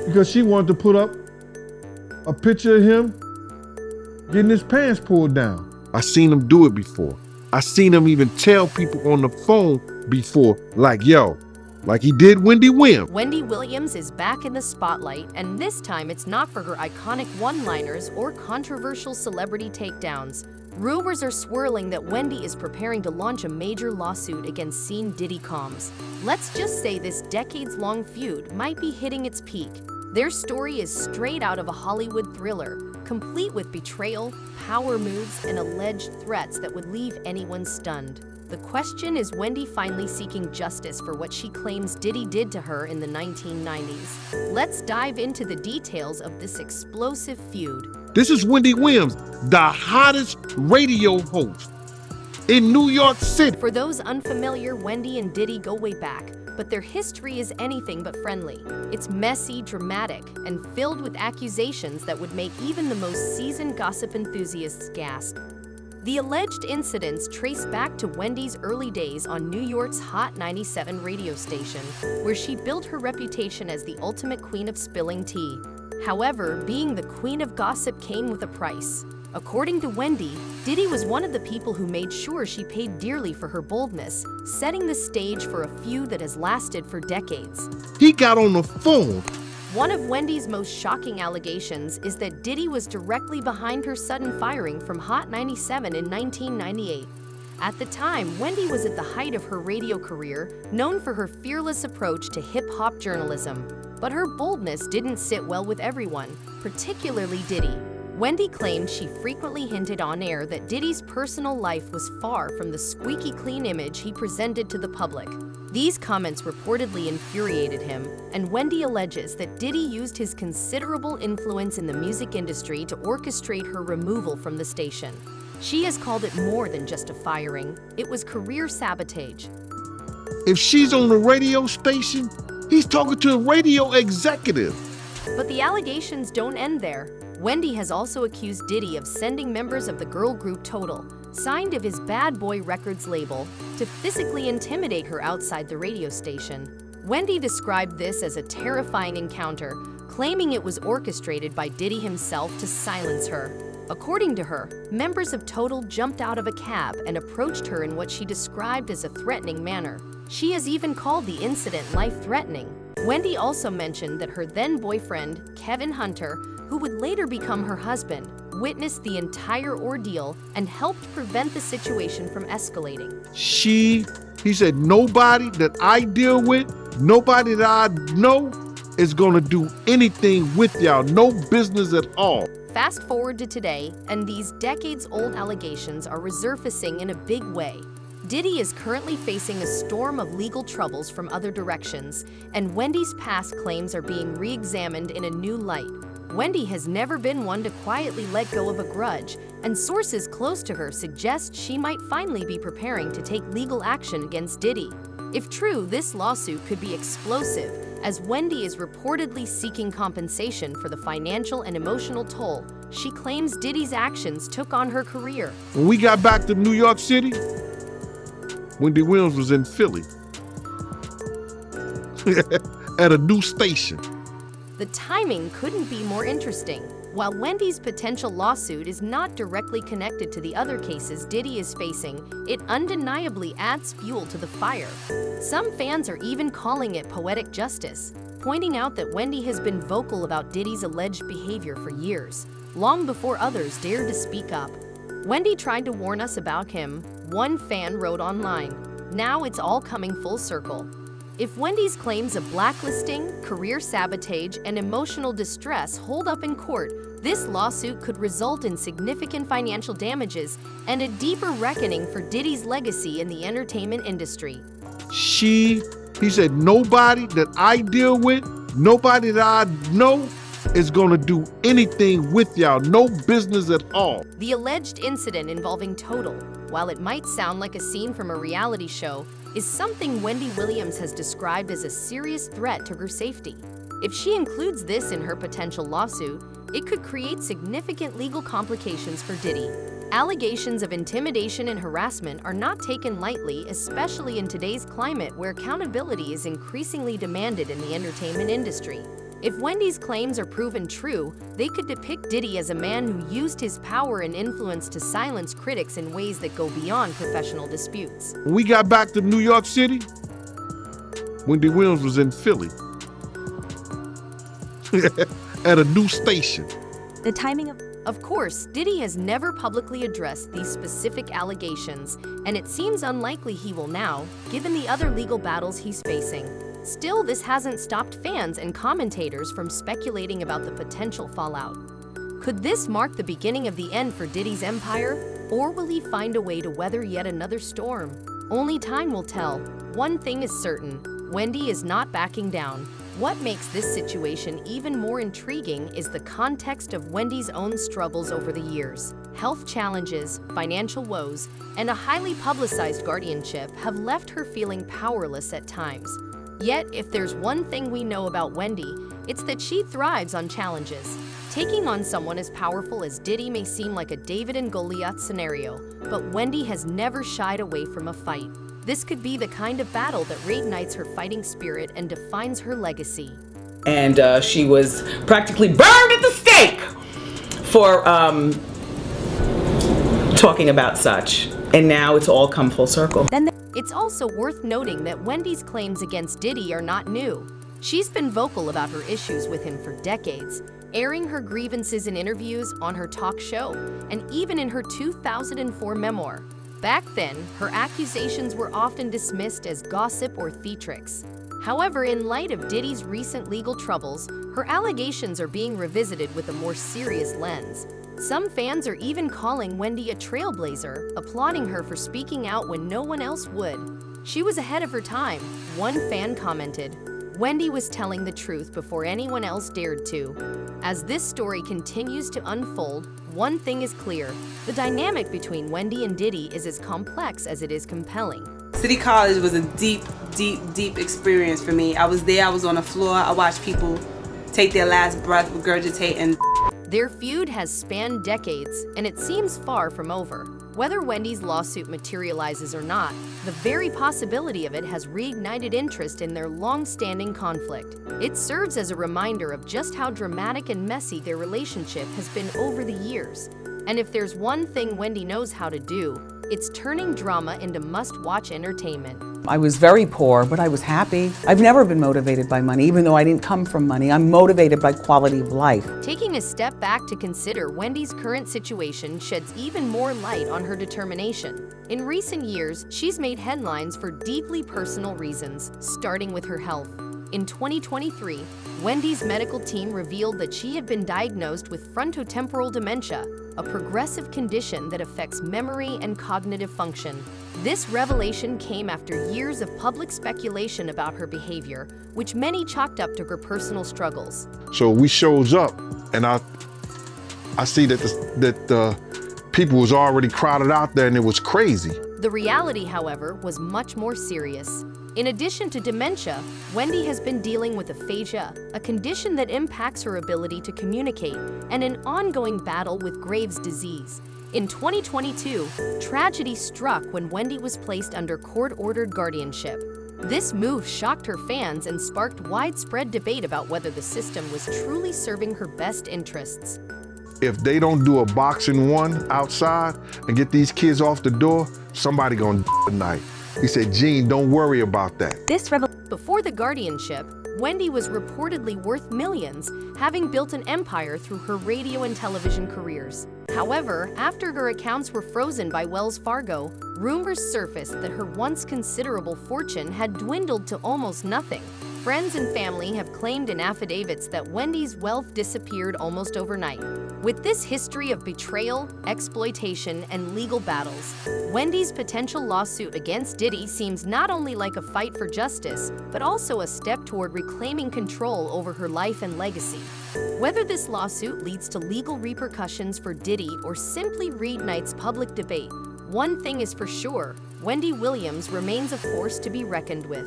because she wanted to put up a picture of him getting his pants pulled down. I seen him do it before. I seen him even tell people on the phone before, like, yo, like he did Wendy Williams. Wendy Williams is back in the spotlight, and this time it's not for her iconic one-liners or controversial celebrity takedowns. Rumors are swirling that Wendy is preparing to launch a major lawsuit against scene Diddy comms. Let's just say this decades-long feud might be hitting its peak. Their story is straight out of a Hollywood thriller, complete with betrayal, power moves, and alleged threats that would leave anyone stunned. The question is Wendy finally seeking justice for what she claims Diddy did to her in the 1990s. Let's dive into the details of this explosive feud. This is Wendy Williams, the hottest radio host in New York City. For those unfamiliar, Wendy and Diddy go way back, but their history is anything but friendly. It's messy, dramatic, and filled with accusations that would make even the most seasoned gossip enthusiasts gasp. The alleged incidents trace back to Wendy's early days on New York's Hot 97 radio station, where she built her reputation as the ultimate queen of spilling tea. However, being the queen of gossip came with a price. According to Wendy, Diddy was one of the people who made sure she paid dearly for her boldness, setting the stage for a feud that has lasted for decades. He got on the phone. One of Wendy's most shocking allegations is that Diddy was directly behind her sudden firing from Hot 97 in 1998. At the time, Wendy was at the height of her radio career, known for her fearless approach to hip-hop journalism. But her boldness didn't sit well with everyone, particularly Diddy. Wendy claimed she frequently hinted on air that Diddy's personal life was far from the squeaky clean image he presented to the public. These comments reportedly infuriated him, and Wendy alleges that Diddy used his considerable influence in the music industry to orchestrate her removal from the station. She has called it more than just a firing. It was career sabotage. If she's on the radio station, he's talking to a radio executive. But the allegations don't end there. Wendy has also accused Diddy of sending members of the girl group Total, signed of his Bad Boy Records label, to physically intimidate her outside the radio station. Wendy described this as a terrifying encounter, claiming it was orchestrated by Diddy himself to silence her. According to her, members of Total jumped out of a cab and approached her in what she described as a threatening manner. She has even called the incident life-threatening. Wendy also mentioned that her then-boyfriend, Kevin Hunter, who would later become her husband, witnessed the entire ordeal and helped prevent the situation from escalating. He said, nobody that I deal with, nobody that I know is gonna do anything with y'all, no business at all. Fast forward to today, and these decades-old allegations are resurfacing in a big way. Diddy is currently facing a storm of legal troubles from other directions, and Wendy's past claims are being re-examined in a new light. Wendy has never been one to quietly let go of a grudge, and sources close to her suggest she might finally be preparing to take legal action against Diddy. If true, this lawsuit could be explosive, as Wendy is reportedly seeking compensation for the financial and emotional toll she claims Diddy's actions took on her career. When we got back to New York City, Wendy Williams was in Philly at a new station. The timing couldn't be more interesting. While Wendy's potential lawsuit is not directly connected to the other cases Diddy is facing, it undeniably adds fuel to the fire. Some fans are even calling it poetic justice, pointing out that Wendy has been vocal about Diddy's alleged behavior for years, long before others dared to speak up. Wendy tried to warn us about him, one fan wrote online. Now it's all coming full circle. If Wendy's claims of blacklisting, career sabotage, and emotional distress hold up in court, this lawsuit could result in significant financial damages and a deeper reckoning for Diddy's legacy in the entertainment industry. He said, nobody that I deal with, nobody that I know is gonna do anything with y'all, no business at all. The alleged incident involving Total, while it might sound like a scene from a reality show, is something Wendy Williams has described as a serious threat to her safety. If she includes this in her potential lawsuit, it could create significant legal complications for Diddy. Allegations of intimidation and harassment are not taken lightly, especially in today's climate where accountability is increasingly demanded in the entertainment industry. If Wendy's claims are proven true, they could depict Diddy as a man who used his power and influence to silence critics in ways that go beyond professional disputes. When we got back to New York City, Wendy Williams was in Philly at a new station. The timing Of course, Diddy has never publicly addressed these specific allegations, and it seems unlikely he will now, given the other legal battles he's facing. Still, this hasn't stopped fans and commentators from speculating about the potential fallout. Could this mark the beginning of the end for Diddy's empire, or will he find a way to weather yet another storm? Only time will tell. One thing is certain, Wendy is not backing down. What makes this situation even more intriguing is the context of Wendy's own struggles over the years. Health challenges, financial woes, and a highly publicized guardianship have left her feeling powerless at times. Yet, if there's one thing we know about Wendy, it's that she thrives on challenges. Taking on someone as powerful as Diddy may seem like a David and Goliath scenario, but Wendy has never shied away from a fight. This could be the kind of battle that reignites her fighting spirit and defines her legacy. And she was practically burned at the stake for talking about such. And now it's all come full circle. It's also worth noting that Wendy's claims against Diddy are not new. She's been vocal about her issues with him for decades, airing her grievances in interviews, on her talk show, and even in her 2004 memoir. Back then, her accusations were often dismissed as gossip or theatrics. However, in light of Diddy's recent legal troubles, her allegations are being revisited with a more serious lens. Some fans are even calling Wendy a trailblazer, applauding her for speaking out when no one else would. She was ahead of her time, one fan commented. Wendy was telling the truth before anyone else dared to. As this story continues to unfold, one thing is clear. The dynamic between Wendy and Diddy is as complex as it is compelling. City College was a deep experience for me. I was there, I was on the floor, I watched people take their last breath, regurgitating. Their feud has spanned decades, and it seems far from over. Whether Wendy's lawsuit materializes or not, the very possibility of it has reignited interest in their long-standing conflict. It serves as a reminder of just how dramatic and messy their relationship has been over the years. And if there's one thing Wendy knows how to do, it's turning drama into must-watch entertainment. I was very poor, but I was happy. I've never been motivated by money, even though I didn't come from money. I'm motivated by quality of life. Taking a step back to consider Wendy's current situation sheds even more light on her determination. In recent years, she's made headlines for deeply personal reasons, starting with her health. In 2023, Wendy's medical team revealed that she had been diagnosed with frontotemporal dementia, a progressive condition that affects memory and cognitive function. This revelation came after years of public speculation about her behavior, which many chalked up to her personal struggles. So we shows up, and I see that people was already crowded out there, and it was crazy. The reality, however, was much more serious. In addition to dementia, Wendy has been dealing with aphasia, a condition that impacts her ability to communicate, and an ongoing battle with Graves' disease. In 2022, tragedy struck when Wendy was placed under court-ordered guardianship. This move shocked her fans and sparked widespread debate about whether the system was truly serving her best interests. If they don't do a boxing one outside and get these kids off the door, somebody gonna tonight. He said, Gene, don't worry about that. Before the guardianship, Wendy was reportedly worth millions, having built an empire through her radio and television careers. However, after her accounts were frozen by Wells Fargo, rumors surfaced that her once considerable fortune had dwindled to almost nothing. Friends and family have claimed in affidavits that Wendy's wealth disappeared almost overnight. With this history of betrayal, exploitation, and legal battles, Wendy's potential lawsuit against Diddy seems not only like a fight for justice, but also a step toward reclaiming control over her life and legacy. Whether this lawsuit leads to legal repercussions for Diddy or simply reignites public debate, one thing is for sure, Wendy Williams remains a force to be reckoned with.